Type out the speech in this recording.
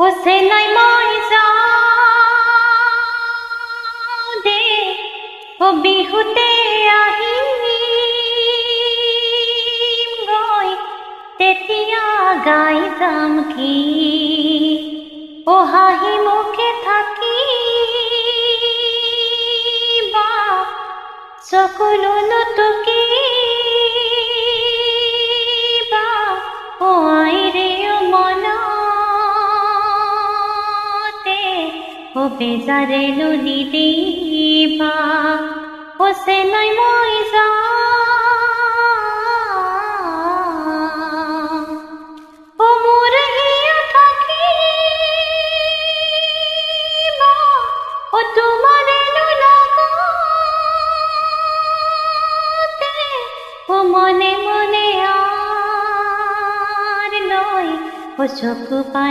ওছে নাই মই যাওঁ দে ও বিহুতে আহিম গৈ তেতিয়া গাই যাম কি ও হাঁহি মুখে থাকিবা চকুলো নুটুকিবা ও আইৰে ও বেজাৰে নুনি দিবা ওছে নাই মই যাওঁ ও মোৰ হিয়া থাকিবা ও তোমাৰে লগতে ও মনে মনে আৰ লৈ ও চকু পানী